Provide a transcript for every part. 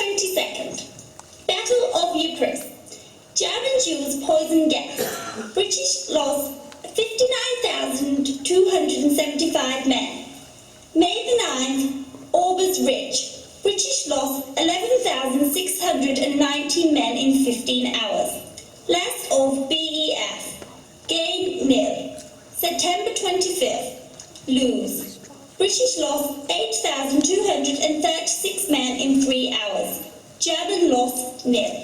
22nd. Battle of Ypres. Germans use poison gas. British lost 59,275 men. May the 9th, Aubers Ridge. British lost 11,619 men in 15 hours. Last of BEF. Gain nil. September 25th. Lose. British lost 8,236 men in 3 hours. German lost nil.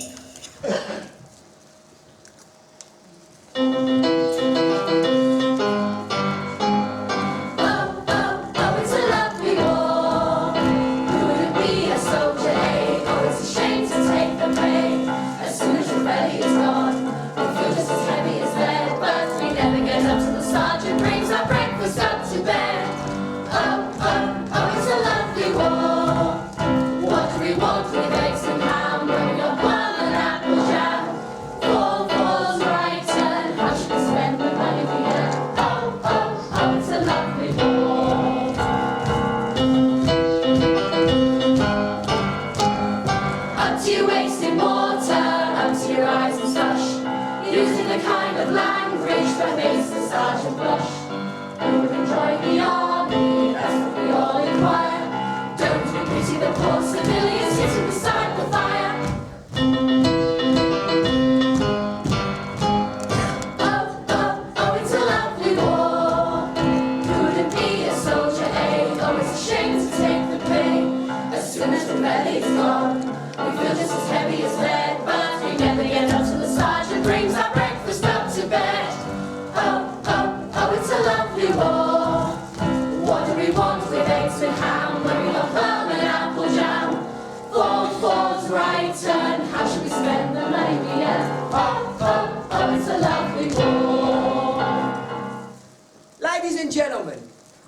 Ladies and gentlemen,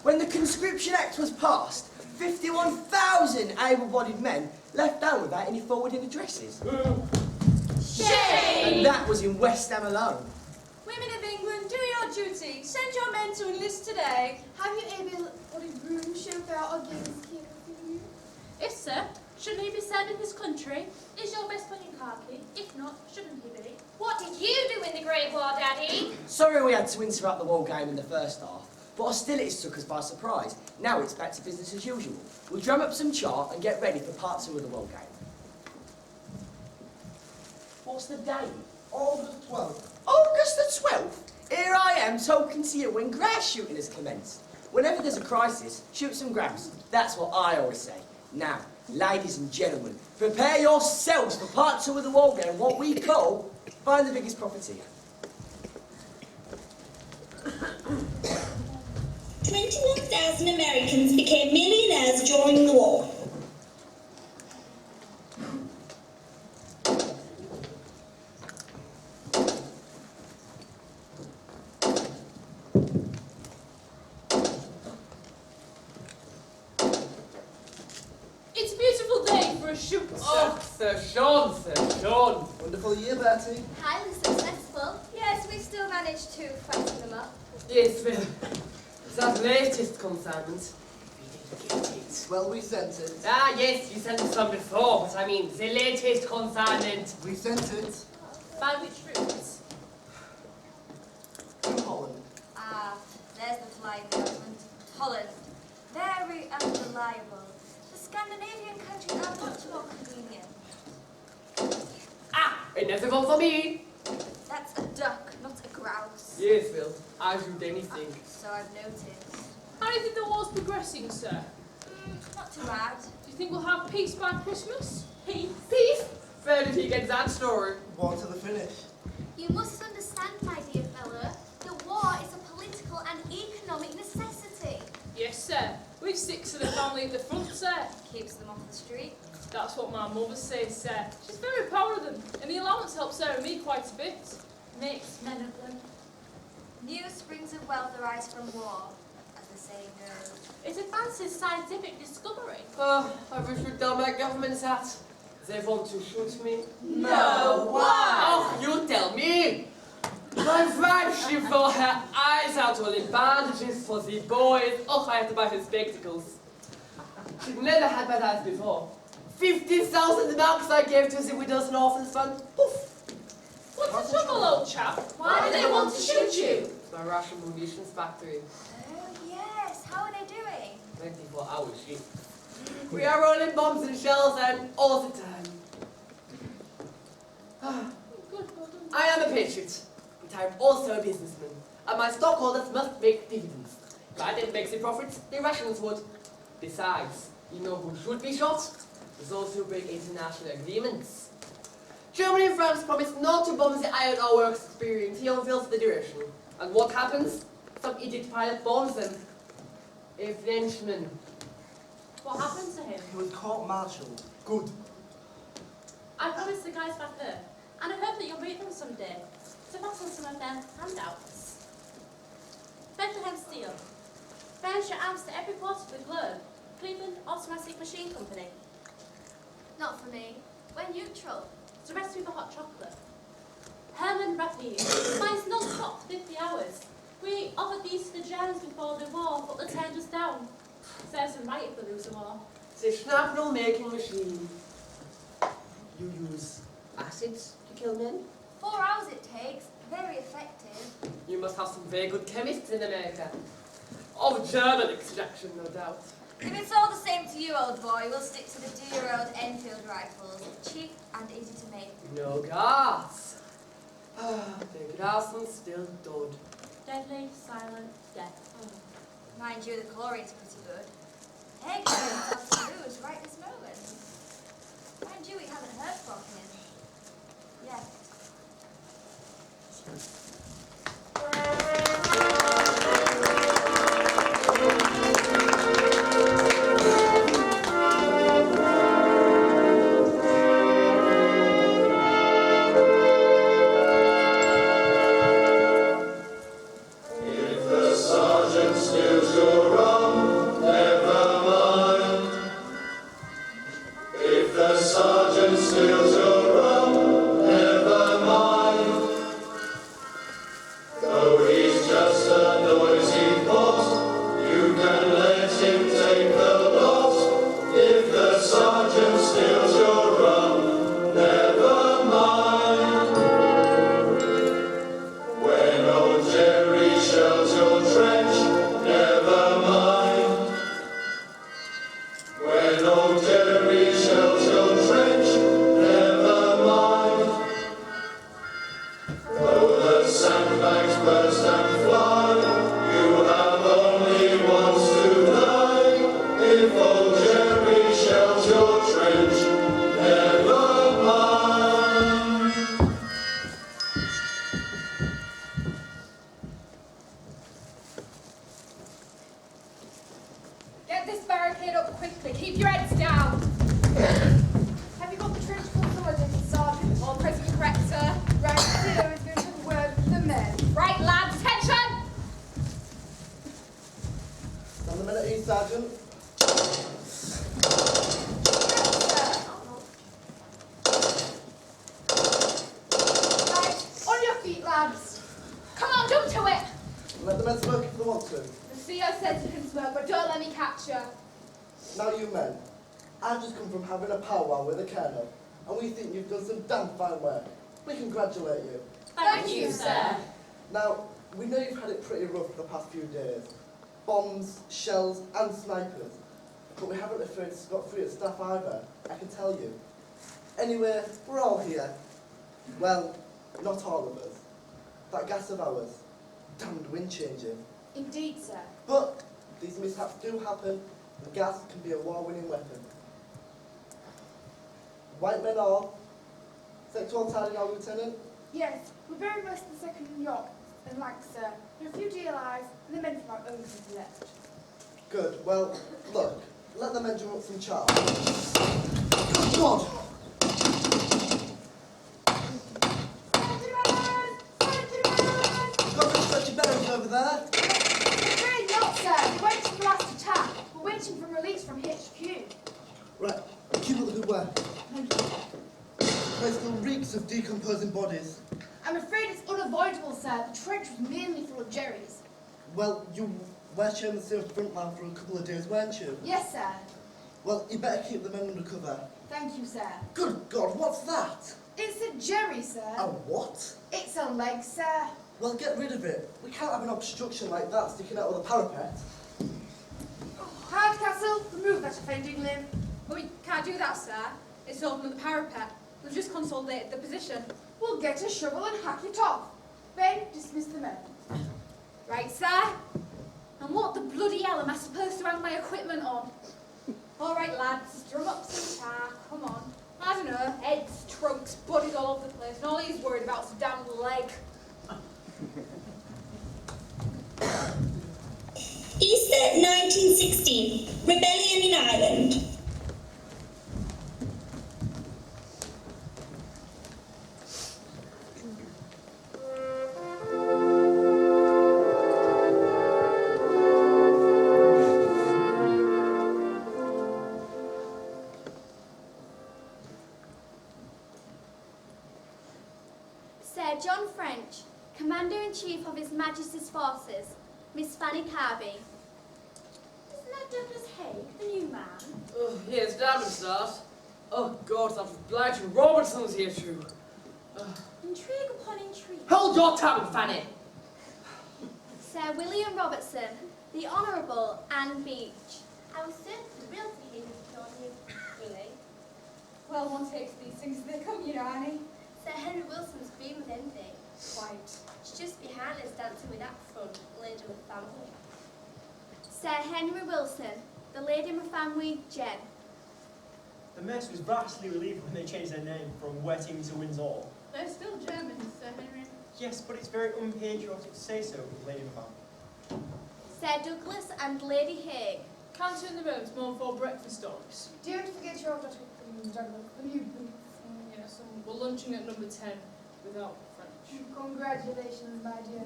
when the Conscription Act was passed, 51,000 able-bodied men left home without any forwarding addresses. Shame! And that was in West Ham alone. Women of England, do your duty. Send your men to enlist today. Have you able-bodied room chauffeur or gamekeeper for you? Yes, sir. Shouldn't he be serving his country? Is your best buddy khaki? If not, shouldn't he be? What did you do in the Great War, Daddy? Sorry we had to interrupt the war game in the first half, but hostilities took us by surprise. Now it's back to business as usual. We'll drum up some chart and get ready for part 2 of the war game. What's the date? August 12th. August the 12th? Here I am talking to you when grass shooting has commenced. Whenever there's a crisis, shoot some grass. That's what I always say. Now, ladies and gentlemen, prepare yourselves for part 2 of the war game, what we call Find the Biggest Profiteer. 21,000 Americans became millionaires during the war. It's a beautiful day for a shoot, sir. Oh, Sir Sean, Sir Sean. Wonderful year, Bertie. Highly successful. Yes, we've still managed to fatten them up. Yes, well, that latest consignment. We didn't get it. Well, we sent it. Ah, yes, you sent us some before, but I mean, the latest consignment. We sent it By which route? to Holland. Ah, there's the flying government. Holland. Very unreliable. The Scandinavian countries are much more convenient. Ah, another one for me. That's a duck, not a grouse. Yes, well, I shoot anything. So I've noticed. How do you think the war's progressing, sir? Not too bad. Do you think we'll have peace by Christmas? Peace? Peace? Where did he get that story? War to the finish. You must understand, my dear fella, the war is a political and economic necessity. Yes, sir. We've 6 of the family at the front, sir. Keeps them off the street. That's what my mother says, sir. She's very proud of them, and the allowance helps her and me quite a bit. Makes men of them. New springs of wealth arise from war, as the saying goes. It advances scientific discovery. Oh, I wish we'd done my government's hat. They want to shoot me? No, why? Oh, you tell me! My wife, she wore her eyes out all in bandages for the boys. Oh, I had to buy her spectacles. She'd never had bad eyes before. 50,000 marks I gave to the Widows and Orphans Fund. Poof! What's the trouble, old chap? Why do they want to shoot you? It's my Russian munitions factory. Oh, yes. How are they doing? 24 hours shift. We are rolling bombs and shells and all the time. I am a patriot, but I am also a businessman, and my stockholders must make dividends. If I didn't make the profits, the Russians would. Besides, you know who should be shot? Those who break international agreements. Germany and France promised not to bomb the iron ore works experience. He unveils the direction. And what happens? Some idiot pilot bombs them. A Frenchman. What happened to him? He was court-martialed. Good. I promised the guys back there, and I hope that you'll meet them someday to pass on some of their handouts. Bethlehem Steel. Furnish your arms to every part of the globe. Cleveland Automatic Machine Company. Not for me. We're neutral. The rest with the hot chocolate. Herman Rapide. Mine's non-stop 50 hours. We offered these to the Germans before the war, but they turned us down. Serves them right if they lose the war. The shrapnel making machine. You use acids to kill men? 4 hours it takes. Very effective. You must have some very good chemists in America. Of German extraction, no doubt. If it's all the same to you, old boy, we'll stick to the dear old Enfield rifles. Cheap and easy to make. No gas. The Grassman's still dead. Deadly, silent, death. Mind you, the chlorine's pretty good. Hey, guys, to lose right this moment. Mind you, we haven't heard from him. Yet. Get this barricade up quickly. Keep your heads down. Have you got the trench coat sergeant, sergeant, or present correct, sir? Right, Theo is going to have a word with the men. Right, lads, attention! Stand the men at ease, Sergeant. Right, on your feet, lads. Come on, jump to it. Let the men smoke if they want to. The CO says you can smoke, but don't let me catch you. Now you men, I've just come from having a powwow with the colonel, and we think you've done some damn fine work. We congratulate you. Thank you, sir. Now, we know you've had it pretty rough for the past few days. Bombs, shells, and snipers. But we haven't afraid scot-free at staff either, I can tell you. Anyway, we're all here. Well, not all of us. That gas of ours, damned wind changing. Indeed, sir. But these mishaps do happen, and gas can be a war-winning weapon. White men all. Sector all tidy now, Lieutenant? Yes, we're very much the second New York and Lancaster. There are a few DLIs and the men from our own country left. Good. Well, look, let the men drum up some charge. Good God! Got to stretch your bearings over there. We're really not, sir. We're waiting for the last attack. We're waiting for release from HQ. Right, keep up the good work. The place still reeks of decomposing bodies. I'm afraid it's unavoidable, sir. The trench was mainly full of Jerry's. Well, you were sharing the same front line for a couple of days, weren't you? Yes, sir. Well, you better keep the men under cover. Thank you, sir. Good God, what's that? It's a jerry, sir. A what? It's a leg, sir. Well, get rid of it. We can't have an obstruction like that sticking out of the parapet. Hardcastle, remove that offending limb. But we can't do that, sir. It's open at the parapet. We've just consolidated the position. We'll get a shovel and hack it off. Ben, dismiss the men. Right, sir. And what the bloody hell am I supposed to hang my equipment on? All right, lads, drum up some tar. Come on. I don't know, heads, trunks, bodies all over the place, and all he's worried about is a damn leg. Easter 1916, Rebellion in Ireland. Sir John French, Commander-in-Chief of His Majesty's Forces, Miss Fanny Carby. Isn't that Douglas Haig, the new man? Oh, yes, damn it, that. Oh, God, that obliging Robertson's here too. Intrigue upon intrigue. Hold your tongue, Fanny! Sir William Robertson, the Honourable Anne Beach. I was certainly thrilled to hear you join you, Willie. Well, one takes these things as they come, you know, Annie. Sir Henry Wilson's been with envy. Quite. She's just behind us dancing with that front lady with family. Sir Henry Wilson, the lady of my family, Jen. The mess was vastly relieved when they changed their name from Wetting to Windsor. They're still Germans, Sir Henry. Yes, but it's very unpatriotic to say so, Lady Macbeth. Sir Douglas and Lady Haig. Can't in the rooms more for breakfast dogs. Don't forget your daughter, Douglas, the new boots. Yes, and we're lunching at number 10 without French. Congratulations, my dear.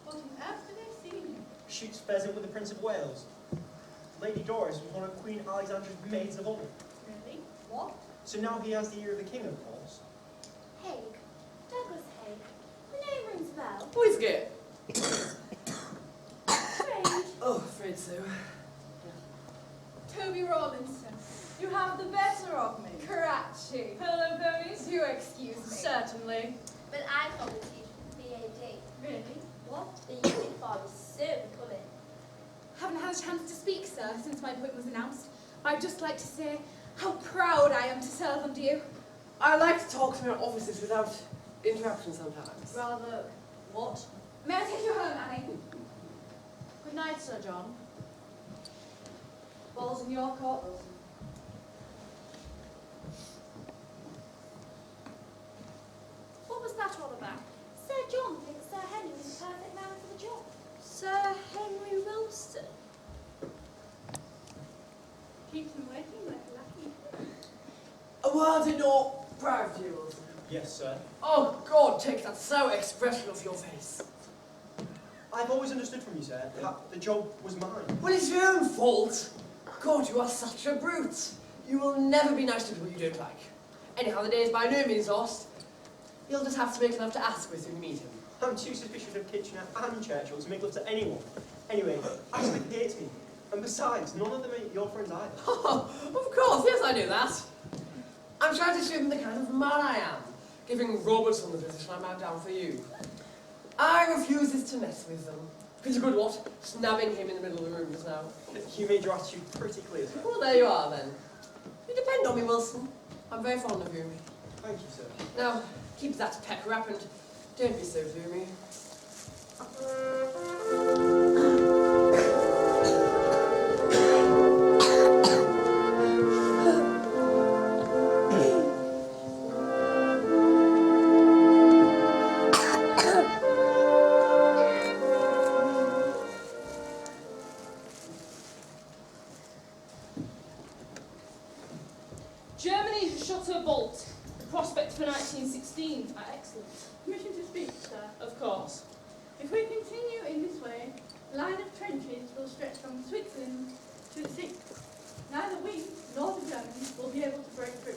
What on earth do they see you? Shoots pheasant with the Prince of Wales. Lady Doris was one of Queen Alexandra's maids of honour. Really? What? So now he has the ear of the king, of course. Haig. Douglas Haig. The name rings a bell. Who is it? Strange. Oh, afraid so. Toby Rawlinson, you have the better of me. Karachi. Hello, Bowies. Do excuse me. Certainly. But I thought the teacher was BAD. Really? What? The uniform is so becoming. Haven't had a chance to speak, sir, since my appointment was announced. I'd just like to say how proud I am to serve under you. I like to talk to my officers without interruption sometimes. Rather, what? May I take you home, Annie? Good night, Sir John. Balls in your court, Wilson. What was that all about? Sir John thinks Sir Henry is the perfect man for the job. Sir Henry Wilson. Keeps him waiting like a lackey. A word in your proud view, Wilson. Yes, sir. Oh, God, take that sour expression off your face. I've always understood from you, sir, that the job was mine. Well, it's your own fault. God, you are such a brute. You will never be nice to people you don't like. Anyhow, the day is by no means lost. You'll just have to make enough to ask with when you meet him. I'm too suspicious of Kitchener and Churchill to make love to anyone. Anyway, Ashley hates me. And besides, none of them are your friends either. Of course, yes, I know that. I'm trying to show them the kind of man I am, giving Robertson the position I'm out down for you. I refuses to mess with them. It's a good what? Snapping him in the middle of the room just now. You made your attitude pretty clear, sir. Well, there you are then. You depend on me, Wilson. I'm very fond of you. Thank you, sir. Now, keep that pecker up and don't be so gloomy. Germany has shot her bolt. The prospects for 1916 are excellent. Permission to speak, sir. Of course. If we continue in this way, the line of trenches will stretch from Switzerland to the sea. Neither we nor the Germans will be able to break through.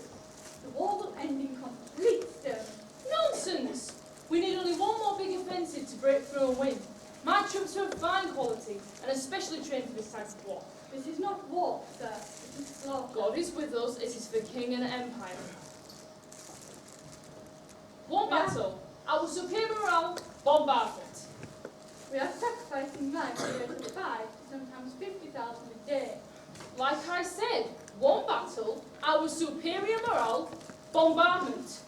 The war will end in complete stillness. Nonsense! We need only one more big offensive to break through and win. My troops are of fine quality and especially trained for this type of war. This is not war, sir. It is slaughter. God is with us, it is for king and empire. One battle, our superior morale, bombardment. We are sacrificing life to go to 5, sometimes 50,000 a day. Like I said, one battle, our superior morale, bombardment.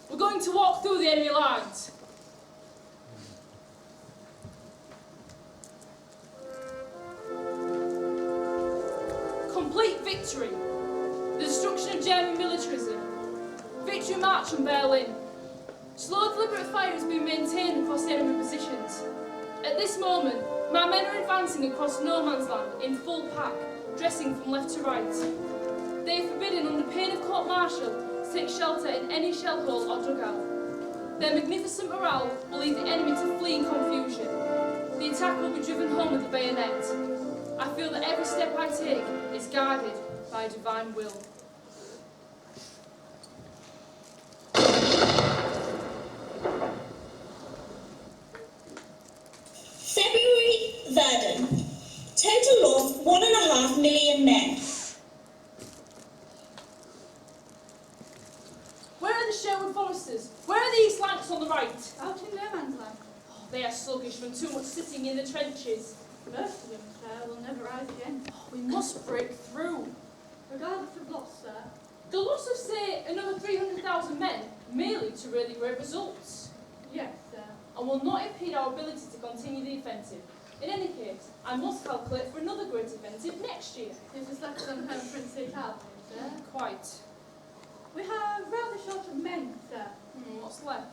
We're going to walk through the enemy lines. Complete victory. The destruction of German militarism. Victory march on Berlin. Slow deliberate fire has been maintained across the enemy positions. At this moment, my men are advancing across no man's land in full pack, dressing from left to right. They are forbidden under pain of court-martial to take shelter in any shell hole or dugout. Their magnificent morale will lead the enemy to flee in confusion. The attack will be driven home with the bayonet. I feel that every step I take is guided by a divine will. February, Verdun. Total loss 1.5 million men. Where are the Sherwood Foresters? Where are the East Lancs on the right? Out in no man's land. Oh, they are sluggish from too much sitting in the trenches. Most of them, sir, will never rise again. Oh, we must break through. Regardless of loss, sir. The loss of, say, another 300,000 men, merely to really great results, Yes, sir. and will not impede our ability to continue the offensive. In any case, I must calculate for another great offensive next year. It was left on home for state out, sir. Quite. We have rather short of men, sir. What's left?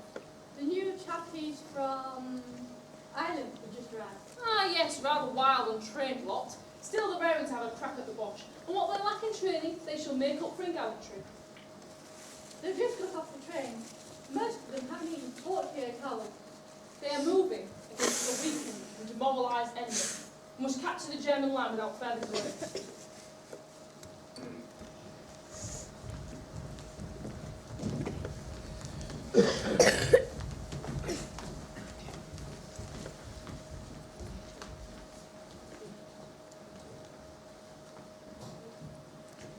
The new chappies from Ireland have just arrived. Ah, yes, rather wild and trained lot. Still, they're raring to have a crack at the Bosch. And what they lack in training, they shall make up for in gallantry. They've just got off the train. Most of them haven't even 48 hours. They are moving against a weakened and demoralised enemy. We must capture the German line without further delay.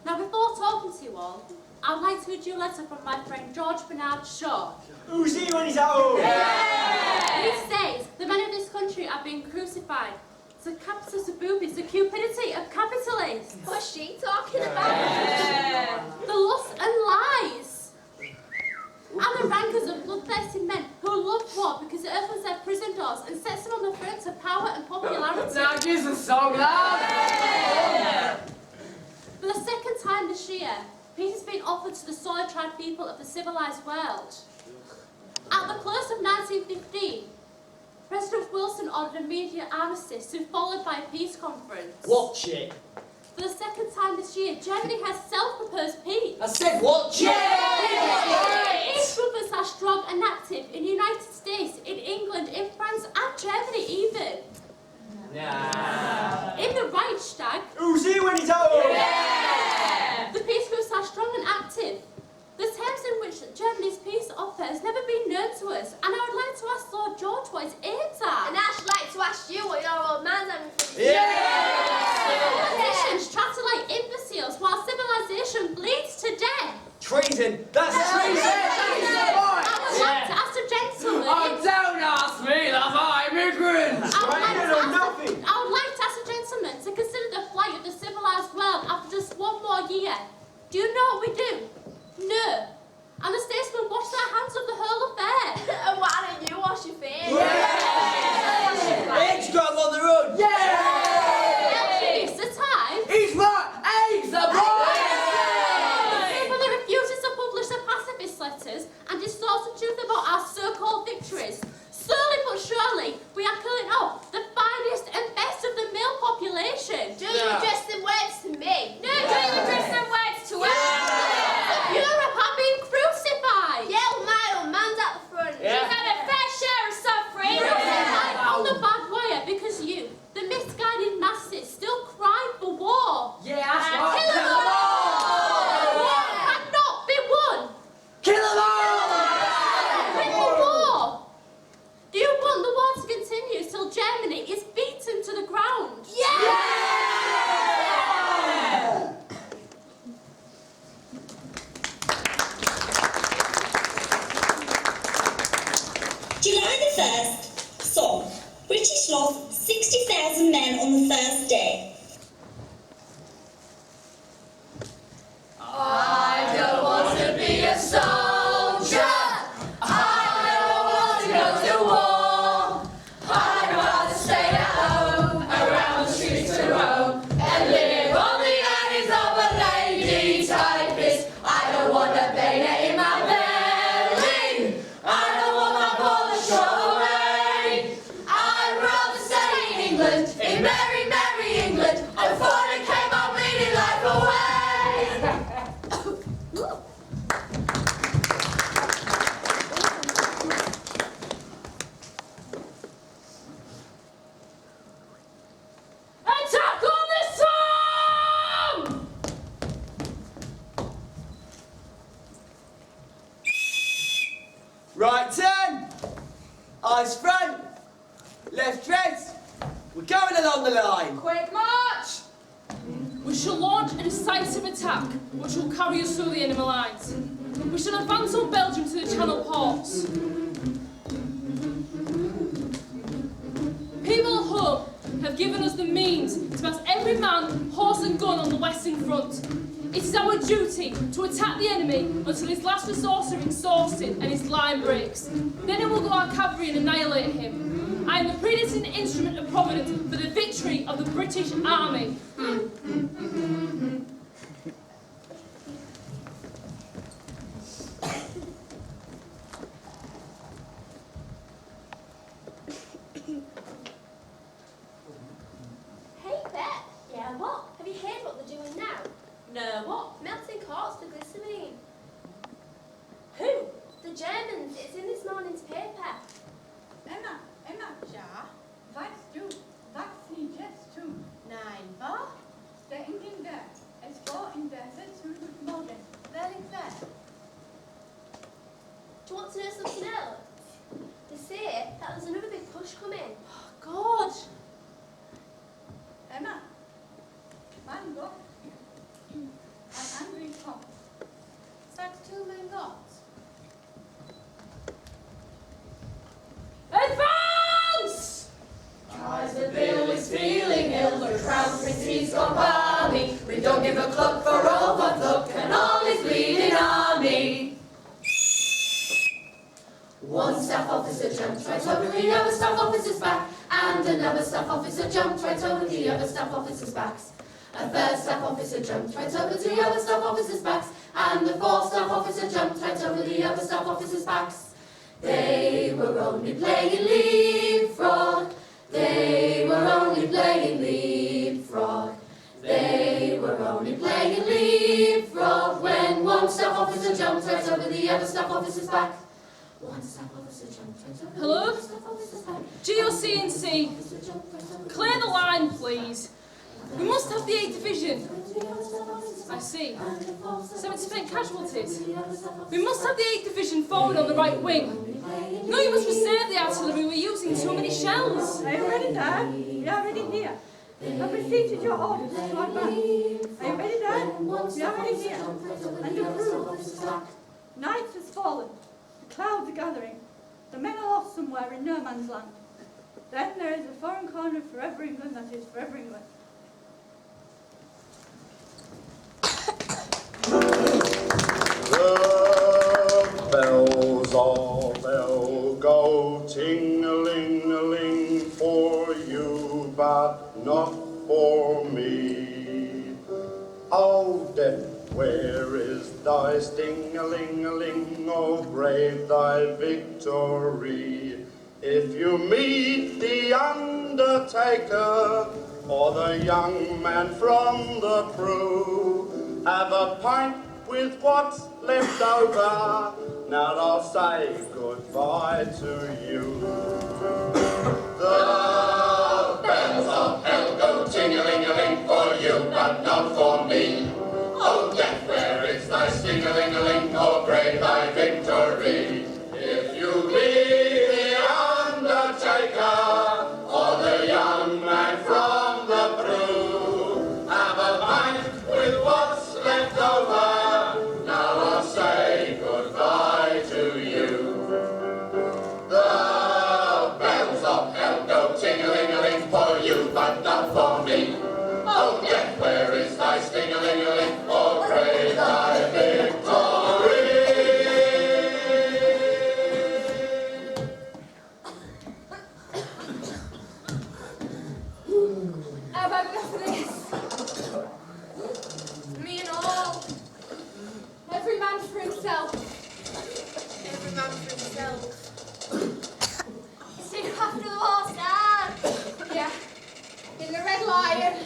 Now, before talking to you all, I'd like to read you a letter from my friend George Bernard Shaw. Who's he when he's at home? He says the men of this country are being crucified. The capitalist of boobies, the cupidity of capitalists. What's she talking about? The lust and lies. And the rankers of bloodthirsty men who love war because it opens their prison doors and sets them on the front of power and popularity. Now give us a song, lad! For the second time this year, peace has been offered to the soil-tried people of the civilized world. At the close of 1915, President Wilson ordered a immediate armistice, soon followed by a peace conference. Watch it. For the second time this year, Germany has self-proposed peace. I said watch it! Its brothers are strong and active in the United States, in England, in France, and Germany even. Nah. In the Reichstag, Who's he when he's at home? the peace groups are strong and active. The terms in which Germany's peace offer has never been known to us, and I would like to ask Lord George what it's aimed at. And I should like to ask you what your old man's having for Politicians chatter like imbeciles while civilization bleeds to death. Treason. That's treason. I would like to ask the gentleman. Oh, don't ask me, love, I'm ignorant! I would like You to know ask nothing. I would like to ask the gentleman to consider the flight of the civilized world after just one more year. Do you know what we do? No. And the statesmen wash their hands of the whole affair. And why don't you wash your face? Eggs grab on the run. It's the time. He's right! Eggs are right! The people that refuses to publish the pacifist letters and distorts the truth about our so-called victories. Slowly but surely, we are killing off the finest and best of the male population. Do you address them words to me? No, do you address them words to us? Europe are being crucified. Yeah, well, my old man's at the front. Yeah. She's had a fair share of suffering. On the bad wire because you, the misguided masses, still cry for war. Yeah, that's right. Kill them all! War cannot be won. Kill them all! Win the war. Do you want the war to continue till Germany is beaten to the ground? Yeah! Eyes front. Left treads. We're going along the line. Quick march! We shall launch a decisive attack, which will carry us through the enemy lines. We shall advance on Belgium to the Channel ports. People at home have given us the means to mass every man, horse and gun on the Western Front. It is our duty to attack the enemy until his last resources are exhausted and his line breaks. Then it will go our cavalry and annihilate him. I am the predestined instrument of Providence for the victory of the British Army. Hey, Bet. Yeah, what? Have you heard what they're doing now? No, what? Melting quartz for glycerine. Who? The Germans. It's in this morning's paper. Emma, ja, weißt du, was sie jetzt tun? Nein, was? Denken wir, es war in der Sitzung heute Morgen. Very fair. Do you want to know something else? They say that there's another big push coming. God! Emma, mein Gott, ein Angriff kommt. Sagst du, mein Gott? Advance! As the bill is feeling ill, the crown prince he's gone balmy. We don't give a cluck for overthrow and all his bleeding army. One staff officer jumped right over the other staff officer's back, and another staff officer jumped right over the other staff officer's backs. A third staff officer jumped right over the other staff officer's backs, and the fourth staff officer jumped right over the other staff officer's backs. They were only playing leapfrog. They were only playing leapfrog. They were only playing leapfrog when one staff officer jumped right over the other staff officer's back. One staff officer jumped right over Hello? the other staff officer's back. GOC&C, clear the line, please. We must have the 8th Division. I see. 70% casualties. We must have the 8th Division forward on the right wing. No, you must reserve the artillery. We're using too many shells. Are you ready, Dad? We are ready here. I've received your orders to advance. Are you ready, Dad? We are ready here. And your crew. Night has fallen. The clouds are gathering. The men are lost somewhere in no man's land. Then there is a foreign corner of Forever England that is Forever England. The bells all bell go ting-a-ling-a-ling for you, but not for me. Oh, death, where is thy sting-a-ling-a-ling? Oh, brave thy victory. If you meet the undertaker or the young man from the crew, have a pint with what's left over. Now I'll say goodbye to you. The bells of hell go ting-a-ling-a-ling for you, but not for me. Oh, death, where is thy sting-a-ling-a-ling? Oh, brave thy victory. If you be the undertaker or the young man from the crew, have a pint with what's left over. Now I'll say goodbye to you. The bells of hell go ting-a-ling-a-ling for you, but not for me. Oh, death, where is thy sting-a-ling-a-ling? Oh, brave thy victory. I've had enough of this. Me and all. Every man for himself. Every man for himself. See you after the war, Dad. Yeah. In the Red Lion.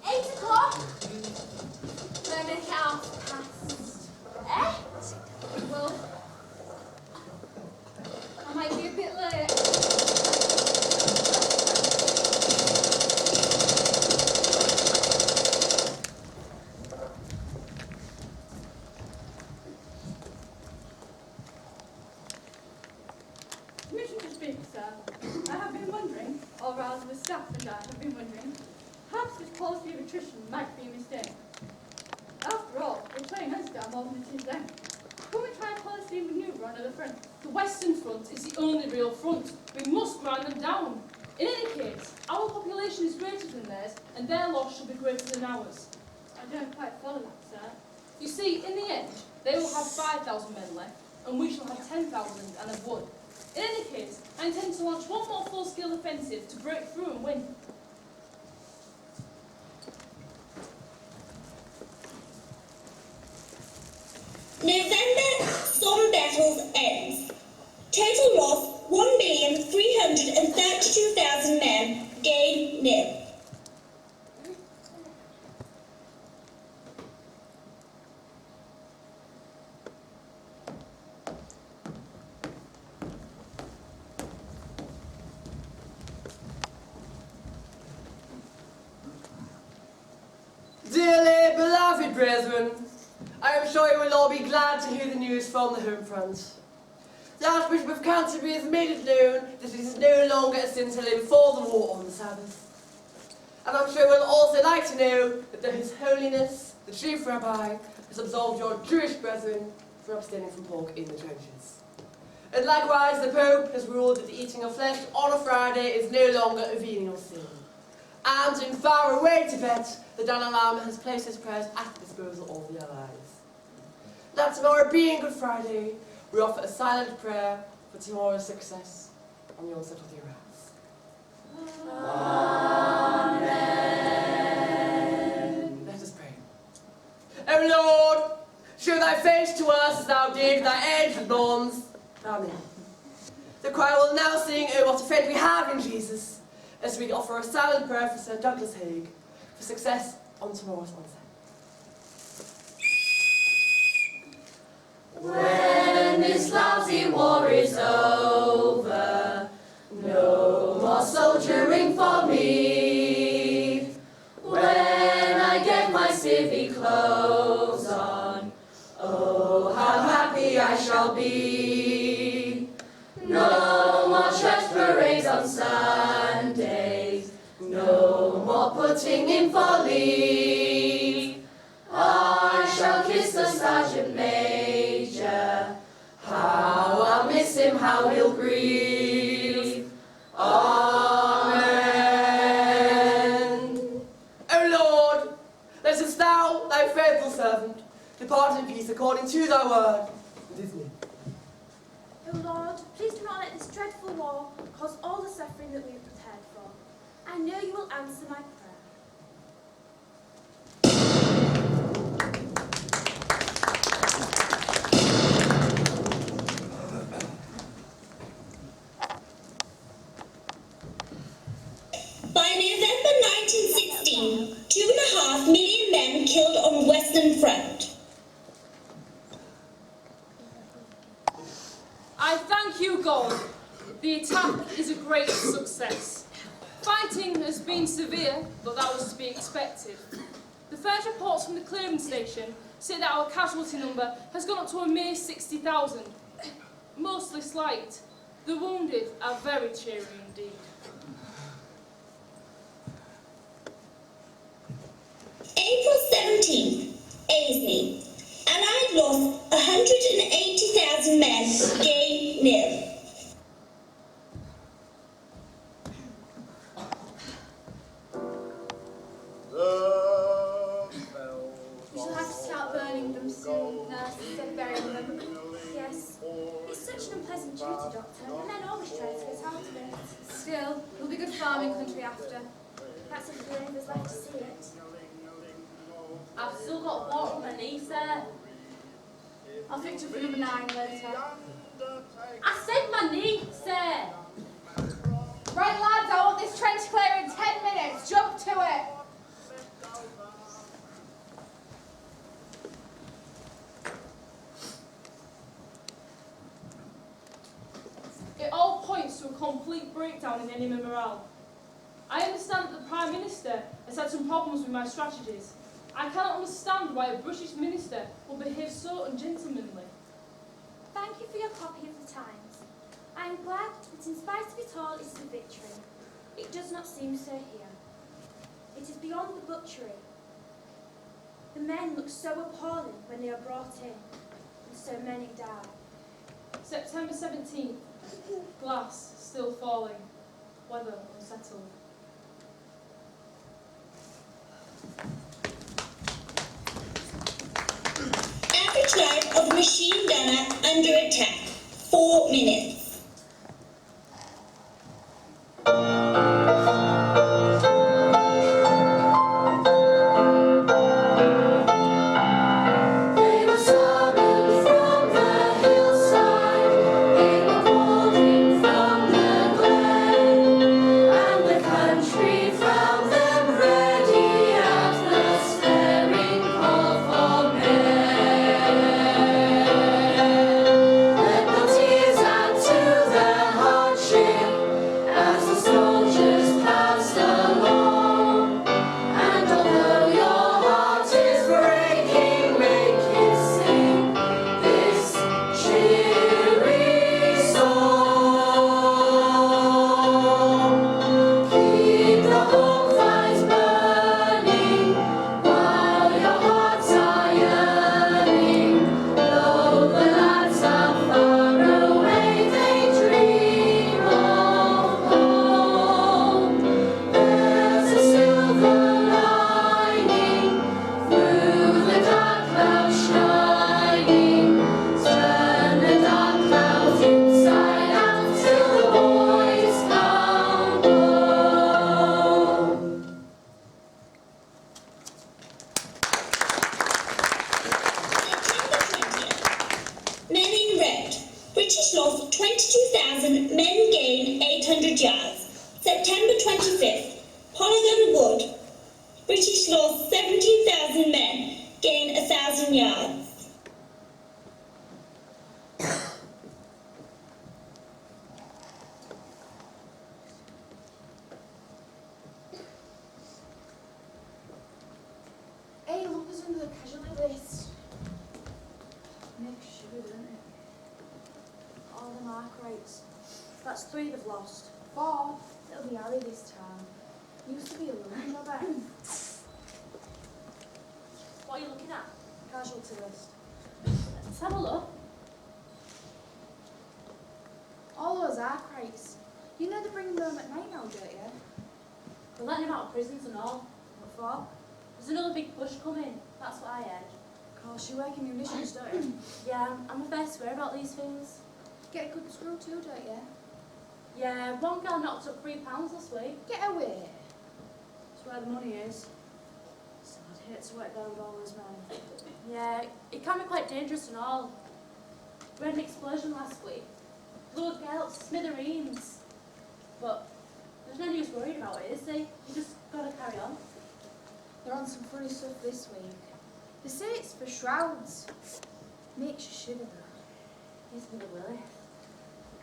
8 o'clock. Let me count past. Eh? Well, I might be a bit late. policy of attrition might be a mistake. After all, we're playing us down more than it is them. Come and try a policy manoeuvre on the front. The Western Front is the only real front. We must grind them down. In any case, our population is greater than theirs, and their loss shall be greater than ours. I don't quite follow that, sir. You see, in the end, they will have 5,000 men left, and we shall have 10,000 and have won. In any case, I intend to launch one more full-scale offensive to break through and win. November Some Battles ends. Total loss 1,332,000 men. Gain nil. Dearly beloved brethren, I am sure you will all be glad to hear the news from the home front. The Archbishop of Canterbury has made it known that it is no longer a sin to live for the law on the Sabbath. And I'm sure you will also like to know that His Holiness, the Chief Rabbi, has absolved your Jewish brethren from abstaining from pork in the trenches. And likewise, the Pope has ruled that the eating of flesh on a Friday is no longer a venial sin. And in faraway Tibet, the Dalai Lama has placed his prayers at the disposal of the Allies. That tomorrow being Good Friday, we offer a silent prayer for tomorrow's success on the onset of the Arabs. Amen. Let us pray. O Lord, show thy face to us as thou did thy ancient norns. Amen. The choir will now sing, "Oh, what a friend we have in Jesus," as we offer a silent prayer for Sir Douglas Haig for success on tomorrow's onset. When this lousy war is over, no more soldiering for me. When I get my civic clothes on, oh, how happy I shall be. No more church parades on Sundays, no more putting in for leave. I shall kiss the Sergeant Major, how I'll miss him, how he'll grieve. Amen. O Lord, lettest thou, thy faithful servant, depart in peace according to thy word. It is me. O Lord, please do not let this dreadful war cause all the suffering that we have prepared for. I know you will answer my prayer. By November 1916, 2.5 million men killed on Western Front. I thank you, God. The attack is a great success. Fighting has been severe, but that was to be expected. The first reports from the clearing station say that our casualty number has gone up to a mere 60,000. Mostly slight. The wounded are very cheery indeed. April 17th, Aisley. Allied lost 180,000 men. Gain nil. We shall have to start burning them soon, nurse, instead of burying them. Yes. It's such an unpleasant duty, Doctor. The men always try to get out of it. Still, it'll be good farming country after. That's if the neighbours like to see it. I've still got water on my knee, sir. I'll fix you for number 9 later. I said my knee, sir. Right, lads, I want this trench clear in 10 minutes. Jump to it. It all points to a complete breakdown in enemy morale. I understand that the Prime Minister has had some problems with my strategies. I cannot understand why a British minister will behave so ungentlemanly. Thank you for your copy of the Times. I am glad that in spite of it all, it is a victory. It does not seem so here. It is beyond the butchery. The men look so appalling when they are brought in, and so many die. September 17th. Glass still falling. Weather unsettled. Average life of machine gunner under attack, 4 minutes. They were summoned from the hillside, they were called in from the glen, and the country found them ready at the stirring call for men. Let no tears add to the hardship as the soldiers passed along, and although your heart is breaking, make it sing this cheery song. Keep the home fires burning while your hearts are yearning. Though the lads are far away, they dream of home. There's a silver lining through the dark clouds shining. Turn the dark clouds inside out till the boys come home. September 20th. Men in red. British lost 22,000, men gain 800 yards. September 25th. Polygon Wood. British lost 17,000 men, gain 1,000 yards. Hey, look who's under the casualty list. Makes you shiver, doesn't it? All the mark rates. That's 3 they've lost. 4. It'll be Harry this time. Used to be a London robber. What are you looking at? Casualty list. Let's have a look. All those arc rates. You know they bring them home at night now, don't you? We're letting him out of prisons and all. What for? There's another big push coming. That's what I heard. Of course, you work in munitions, don't you? Yeah, I'm a fair swear about these things. Get a good screw too, don't you? Yeah, one girl knocked up £3 this week. Get away. That's where the money is. So I'd hate to work down with all those men. Yeah, it can be quite dangerous and all. We had an explosion last week. Blew a girl up to smithereens. But there's no use worried about it, is there? You just gotta carry on. They're on some funny stuff this week. They say it's for shrouds. Makes you shiver though. He's with a willy.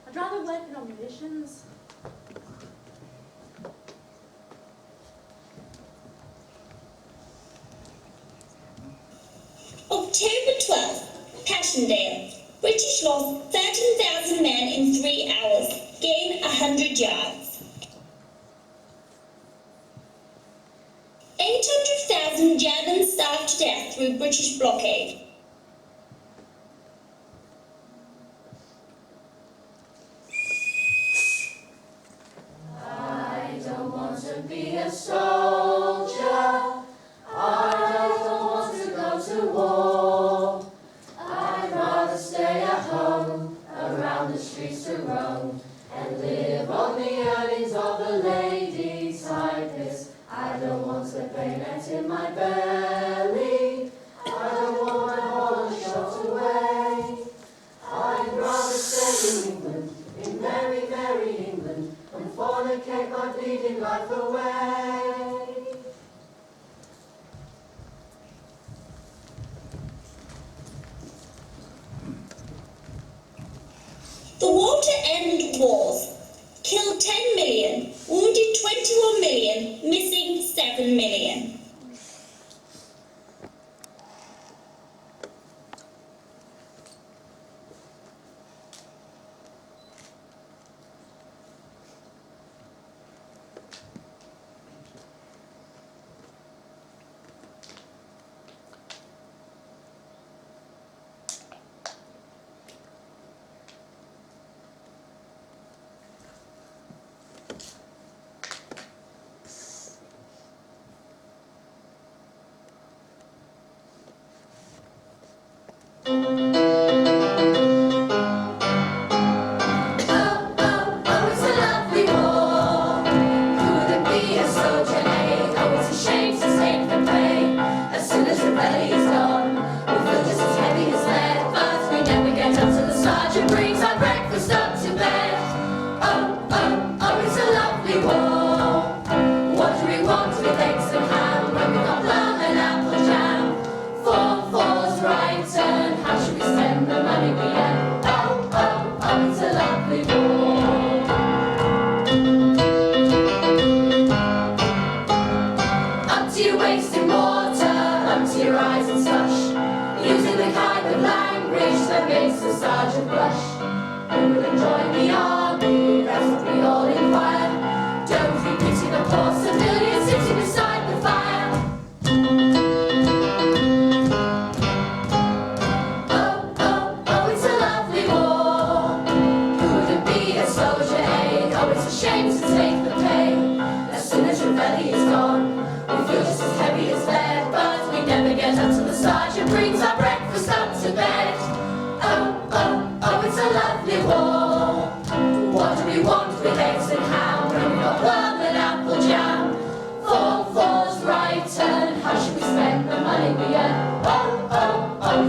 I'd rather work on munitions. October 12th. Passchendaele. British lost 13,000 men in 3 hours, gain 100 yards. 800,000 Germans starved to death through British blockade. I don't want to be a soldier. I don't want to go to war. I'd rather stay at home, around the streets to roam, and live on the earnings of a lady typist. I don't want the bayonet in my belly. I don't want my Holland shot away. I'd rather stay in England, in very, very England, and fornicate my bleeding life away. The war to end wars. Killed 10 million, wounded 21 million, missing 7 million.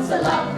It's a love.